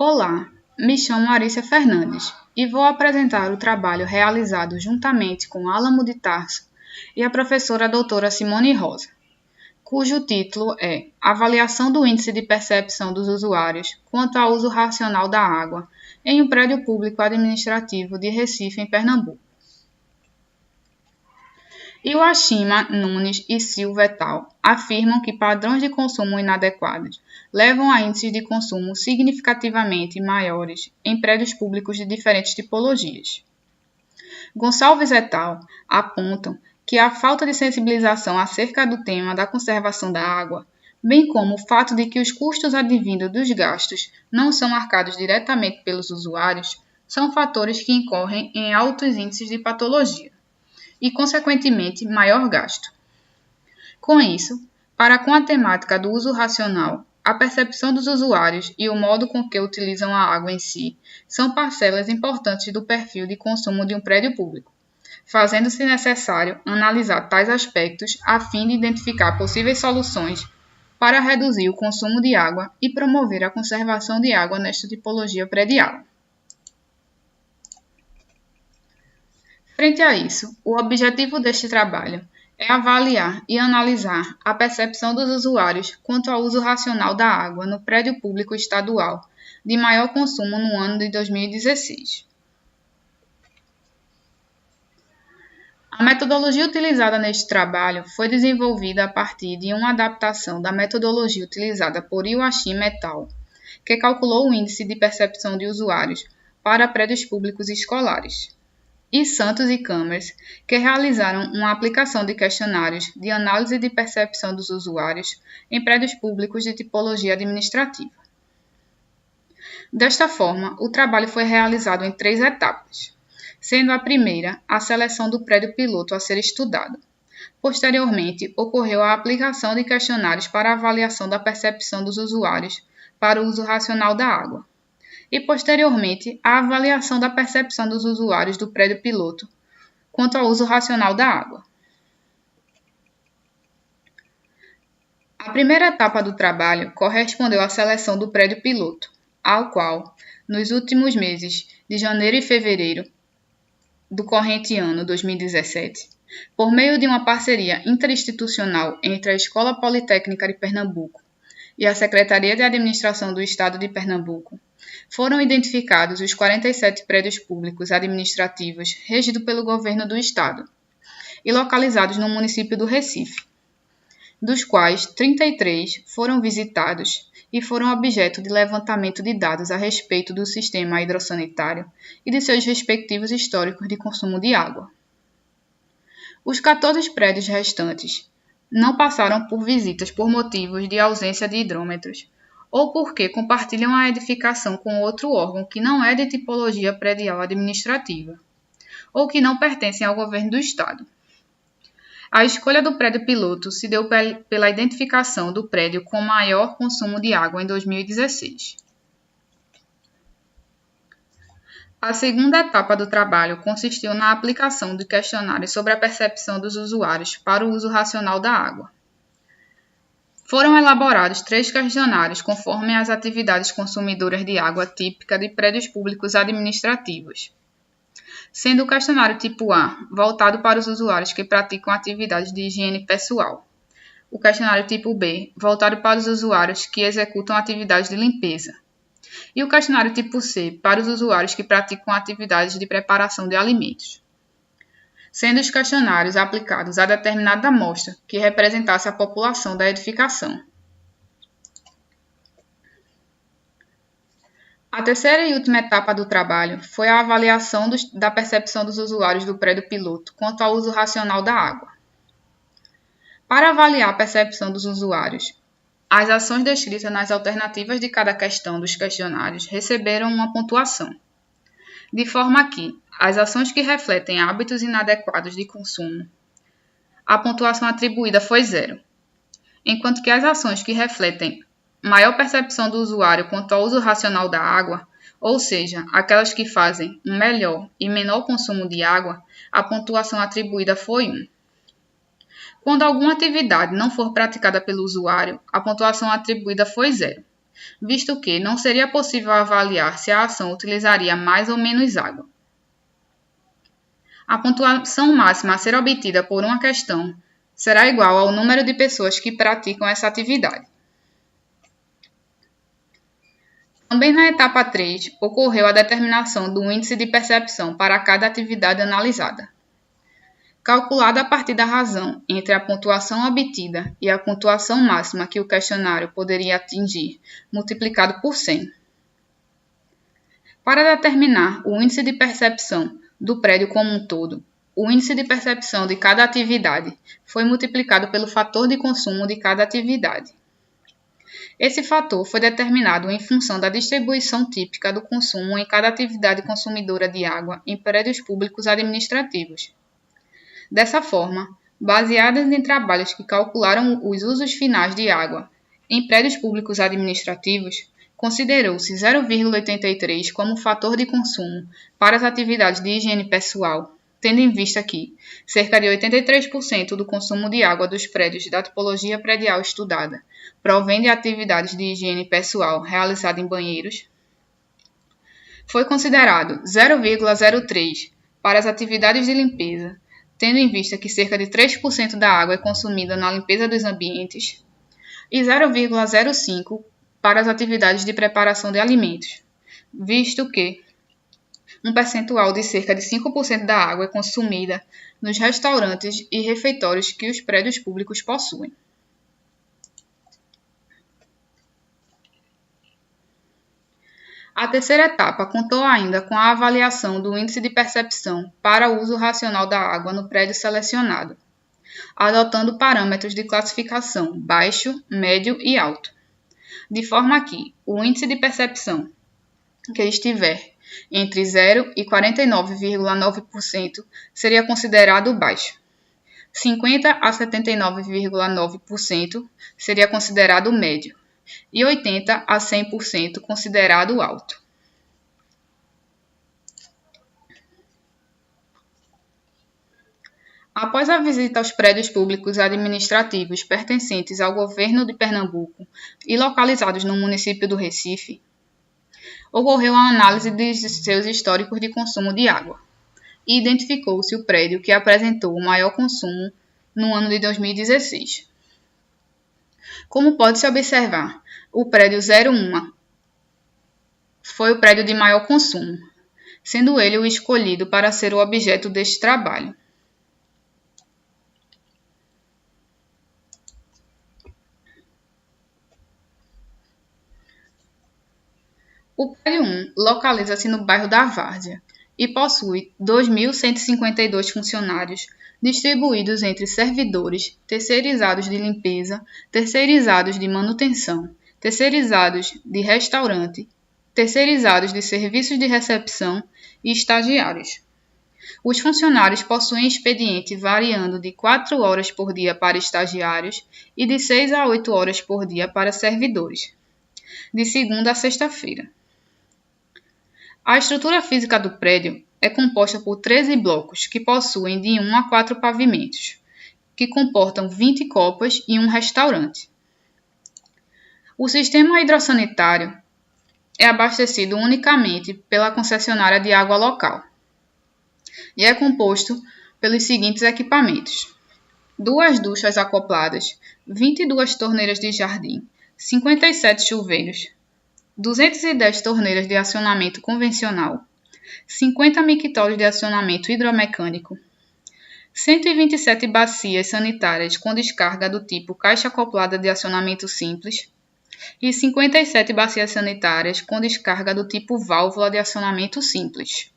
Olá, me chamo Arícia Fernandes e vou apresentar o trabalho realizado juntamente com Álamo de Tarso e a professora doutora Simone Rosa, cujo título é Avaliação do Índice de Percepção dos Usuários quanto ao uso racional da água em um prédio público administrativo de Recife, em Pernambuco. Iwashima, Nunes e Silva et al. Afirmam que padrões de consumo inadequados levam a índices de consumo significativamente maiores em prédios públicos de diferentes tipologias. Gonçalves et al. Apontam que a falta de sensibilização acerca do tema da conservação da água, bem como o fato de que os custos advindos dos gastos não são arcados diretamente pelos usuários, são fatores que incorrem em altos índices de patologia e, consequentemente, maior gasto. Com isso, para com a temática do uso racional, a percepção dos usuários e o modo com que utilizam a água em si são parcelas importantes do perfil de consumo de um prédio público, fazendo-se necessário analisar tais aspectos a fim de identificar possíveis soluções para reduzir o consumo de água e promover a conservação de água nesta tipologia predial. Frente a isso, o objetivo deste trabalho é avaliar e analisar a percepção dos usuários quanto ao uso racional da água no prédio público estadual de maior consumo no ano de 2016. A metodologia utilizada neste trabalho foi desenvolvida a partir de uma adaptação da metodologia utilizada por Iwashima et al., que calculou o índice de percepção de usuários para prédios públicos escolares, e Santos e Kamers, que realizaram uma aplicação de questionários de análise de percepção dos usuários em prédios públicos de tipologia administrativa. Desta forma, o trabalho foi realizado em 3 etapas, sendo a primeira a seleção do prédio piloto a ser estudado. Posteriormente, ocorreu a aplicação de questionários para avaliação da percepção dos usuários para o uso racional da água, e, posteriormente, a avaliação da percepção dos usuários do prédio piloto quanto ao uso racional da água. A primeira etapa do trabalho correspondeu à seleção do prédio piloto, ao qual, nos últimos meses de janeiro e fevereiro do corrente ano 2017, por meio de uma parceria interinstitucional entre a Escola Politécnica de Pernambuco e a Secretaria de Administração do Estado de Pernambuco, foram identificados os 47 prédios públicos administrativos regidos pelo governo do Estado e localizados no município do Recife, dos quais 33 foram visitados e foram objeto de levantamento de dados a respeito do sistema hidrossanitário e de seus respectivos históricos de consumo de água. Os 14 prédios restantes não passaram por visitas por motivos de ausência de hidrômetros, ou porque compartilham a edificação com outro órgão que não é de tipologia predial administrativa, ou que não pertencem ao governo do Estado. A escolha do prédio piloto se deu pela identificação do prédio com maior consumo de água em 2016. A segunda etapa do trabalho consistiu na aplicação de questionários sobre a percepção dos usuários para o uso racional da água. Foram elaborados 3 questionários conforme as atividades consumidoras de água típica de prédios públicos administrativos, sendo o questionário tipo A voltado para os usuários que praticam atividades de higiene pessoal, o questionário tipo B voltado para os usuários que executam atividades de limpeza, e o questionário tipo C para os usuários que praticam atividades de preparação de alimentos, sendo os questionários aplicados a determinada amostra que representasse a população da edificação. A terceira e última etapa do trabalho foi a avaliação da percepção dos usuários do prédio piloto quanto ao uso racional da água. Para avaliar a percepção dos usuários, as ações descritas nas alternativas de cada questão dos questionários receberam uma pontuação, de forma que as ações que refletem hábitos inadequados de consumo, a pontuação atribuída foi 0, enquanto que as ações que refletem maior percepção do usuário quanto ao uso racional da água, ou seja, aquelas que fazem um melhor e menor consumo de água, a pontuação atribuída foi 1. Quando alguma atividade não for praticada pelo usuário, a pontuação atribuída foi 0, visto que não seria possível avaliar se a ação utilizaria mais ou menos água. A pontuação máxima a ser obtida por uma questão será igual ao número de pessoas que praticam essa atividade. Também na etapa 3, ocorreu a determinação do índice de percepção para cada atividade analisada. Calculada a partir da razão entre a pontuação obtida e a pontuação máxima que o questionário poderia atingir, multiplicado por 100. Para determinar o índice de percepção do prédio como um todo, o índice de percepção de cada atividade foi multiplicado pelo fator de consumo de cada atividade. Esse fator foi determinado em função da distribuição típica do consumo em cada atividade consumidora de água em prédios públicos administrativos. Dessa forma, baseadas em trabalhos que calcularam os usos finais de água em prédios públicos administrativos, considerou-se 0,83 como fator de consumo para as atividades de higiene pessoal, tendo em vista que cerca de 83% do consumo de água dos prédios da tipologia predial estudada provém de atividades de higiene pessoal realizada em banheiros. Foi considerado 0,03 para as atividades de limpeza, tendo em vista que cerca de 3% da água é consumida na limpeza dos ambientes, e 0,05 para as atividades de preparação de alimentos, visto que um percentual de cerca de 5% da água é consumida nos restaurantes e refeitórios que os prédios públicos possuem. A terceira etapa contou ainda com a avaliação do índice de percepção para o uso racional da água no prédio selecionado, adotando parâmetros de classificação baixo, médio e alto, de forma que o índice de percepção que estiver entre 0 e 49,9% seria considerado baixo. 50 a 79,9% seria considerado médio e 80 a 100% considerado alto. Após a visita aos prédios públicos administrativos pertencentes ao governo de Pernambuco e localizados no município do Recife, ocorreu a análise de seus históricos de consumo de água e identificou-se o prédio que apresentou o maior consumo no ano de 2016. Como pode-se observar, o prédio 01 foi o prédio de maior consumo, sendo ele o escolhido para ser o objeto deste trabalho. O prédio 1 localiza-se no bairro da Várzea e possui 2.152 funcionários distribuídos entre servidores, terceirizados de limpeza, terceirizados de manutenção, terceirizados de restaurante, terceirizados de serviços de recepção e estagiários. Os funcionários possuem expediente variando de 4 horas por dia para estagiários e de 6 a 8 horas por dia para servidores, de segunda a sexta-feira. A estrutura física do prédio é composta por 13 blocos que possuem de 1 a 4 pavimentos, que comportam 20 copas e um restaurante. O sistema hidrossanitário é abastecido unicamente pela concessionária de água local e é composto pelos seguintes equipamentos: 2 duchas acopladas, 22 torneiras de jardim, 57 chuveiros, 210 torneiras de acionamento convencional, 50 mictórios de acionamento hidromecânico, 127 bacias sanitárias com descarga do tipo caixa acoplada de acionamento simples e 57 bacias sanitárias com descarga do tipo válvula de acionamento simples.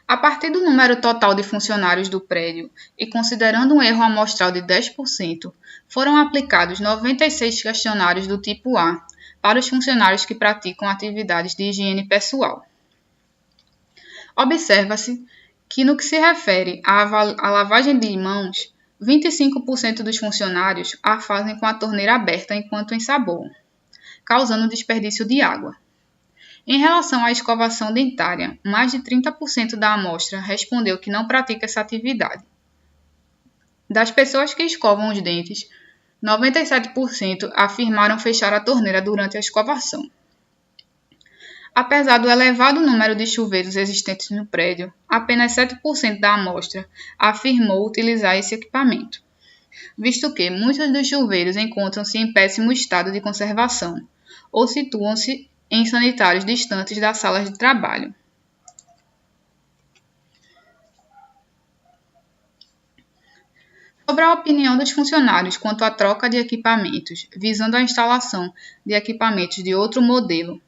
A partir do número total de funcionários do prédio e considerando um erro amostral de 10%, foram aplicados 96 questionários do tipo A para os funcionários que praticam atividades de higiene pessoal. Observa-se que, no que se refere à lavagem de mãos, 25% dos funcionários a fazem com a torneira aberta enquanto ensaboam, causando desperdício de água. Em relação à escovação dentária, mais de 30% da amostra respondeu que não pratica essa atividade. Das pessoas que escovam os dentes, 97% afirmaram fechar a torneira durante a escovação. Apesar do elevado número de chuveiros existentes no prédio, apenas 7% da amostra afirmou utilizar esse equipamento, visto que muitos dos chuveiros encontram-se em péssimo estado de conservação ou situam-se em sanitários distantes das salas de trabalho. Sobre a opinião dos funcionários quanto à troca de equipamentos, visando a instalação de equipamentos de outro modelo,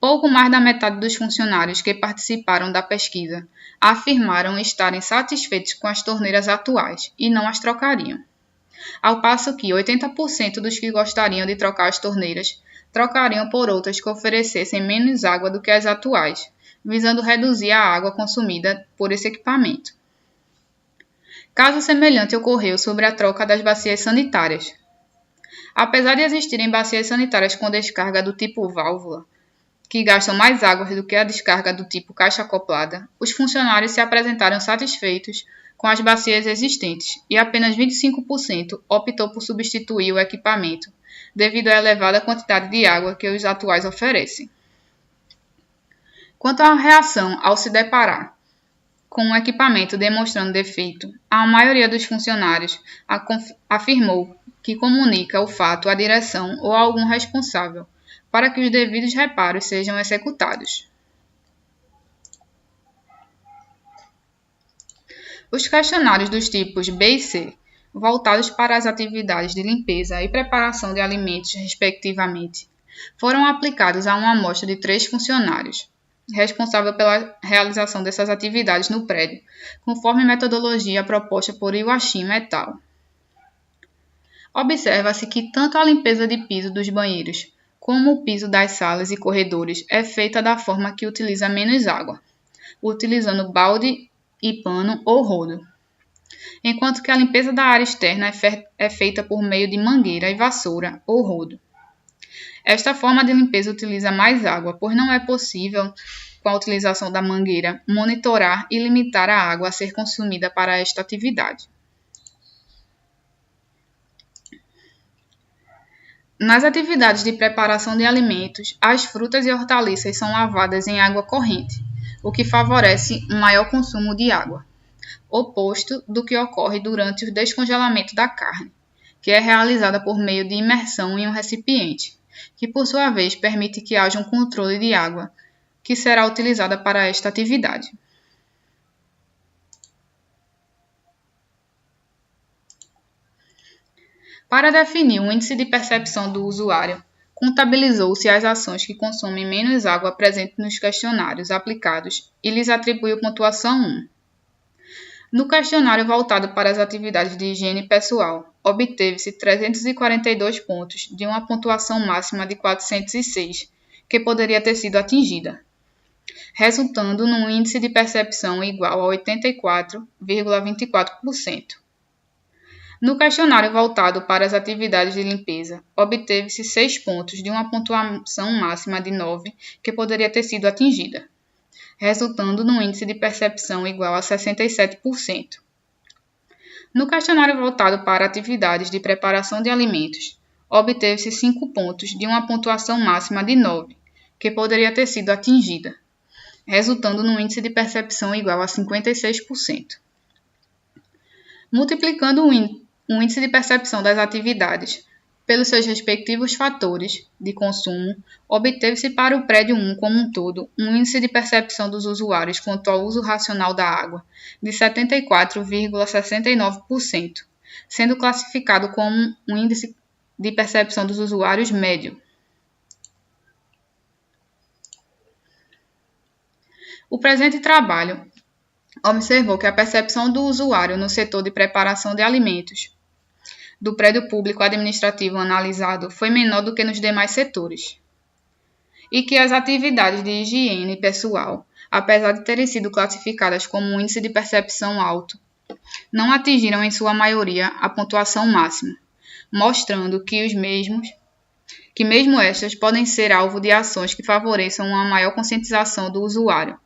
pouco mais da metade dos funcionários que participaram da pesquisa afirmaram estarem satisfeitos com as torneiras atuais e não as trocariam, ao passo que 80% dos que gostariam de trocar as torneiras trocariam por outras que oferecessem menos água do que as atuais, visando reduzir a água consumida por esse equipamento. Caso semelhante ocorreu sobre a troca das bacias sanitárias. Apesar de existirem bacias sanitárias com descarga do tipo válvula, que gastam mais água do que a descarga do tipo caixa acoplada, os funcionários se apresentaram satisfeitos com as bacias existentes e apenas 25% optou por substituir o equipamento, devido à elevada quantidade de água que os atuais oferecem. Quanto à reação ao se deparar com um equipamento demonstrando defeito, a maioria dos funcionários afirmou que comunica o fato à direção ou a algum responsável, para que os devidos reparos sejam executados. Os questionários dos tipos B e C, voltados para as atividades de limpeza e preparação de alimentos, respectivamente, foram aplicados a uma amostra de 3 funcionários, responsável pela realização dessas atividades no prédio, conforme metodologia proposta por Iwashima et al. Observa-se que tanto a limpeza de piso dos banheiros como o piso das salas e corredores é feita da forma que utiliza menos água, utilizando balde e pano ou rodo, enquanto que a limpeza da área externa é feita por meio de mangueira e vassoura ou rodo. Esta forma de limpeza utiliza mais água, pois não é possível, com a utilização da mangueira, monitorar e limitar a água a ser consumida para esta atividade. Nas atividades de preparação de alimentos, as frutas e hortaliças são lavadas em água corrente, o que favorece um maior consumo de água, oposto do que ocorre durante o descongelamento da carne, que é realizada por meio de imersão em um recipiente, que por sua vez permite que haja um controle de água, que será utilizada para esta atividade. Para definir o índice de percepção do usuário, contabilizou-se as ações que consomem menos água presentes nos questionários aplicados e lhes atribuiu pontuação 1. No questionário voltado para as atividades de higiene pessoal, obteve-se 342 pontos de uma pontuação máxima de 406, que poderia ter sido atingida, resultando num índice de percepção igual a 84,24%. No questionário voltado para as atividades de limpeza, obteve-se 6 pontos de uma pontuação máxima de 9, que poderia ter sido atingida, resultando num índice de percepção igual a 67%. No questionário voltado para atividades de preparação de alimentos, obteve-se 5 pontos de uma pontuação máxima de 9, que poderia ter sido atingida, resultando num índice de percepção igual a 56%. Multiplicando o índice de percepção das atividades pelos seus respectivos fatores de consumo, obteve-se para o prédio 1 como um todo um índice de percepção dos usuários quanto ao uso racional da água de 74,69%, sendo classificado como um índice de percepção dos usuários médio. O presente trabalho observou que a percepção do usuário no setor de preparação de alimentos do prédio público administrativo analisado foi menor do que nos demais setores, e que as atividades de higiene pessoal, apesar de terem sido classificadas como um índice de percepção alto, não atingiram em sua maioria a pontuação máxima, mostrando que mesmo estas podem ser alvo de ações que favoreçam uma maior conscientização do usuário,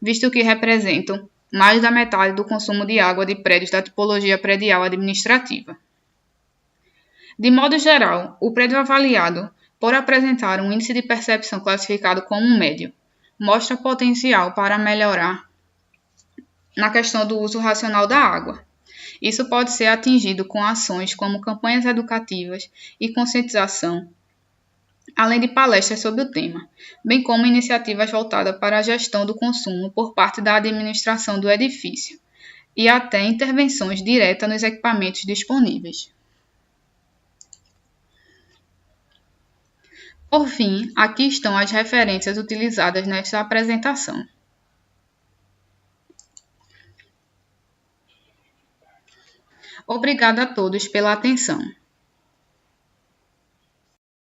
visto que representam mais da metade do consumo de água de prédios da tipologia predial administrativa. De modo geral, o prédio avaliado, por apresentar um índice de percepção classificado como médio, mostra potencial para melhorar na questão do uso racional da água. Isso pode ser atingido com ações como campanhas educativas e conscientização, além de palestras sobre o tema, bem como iniciativas voltadas para a gestão do consumo por parte da administração do edifício, e até intervenções diretas nos equipamentos disponíveis. Por fim, aqui estão as referências utilizadas nesta apresentação. Obrigada a todos pela atenção.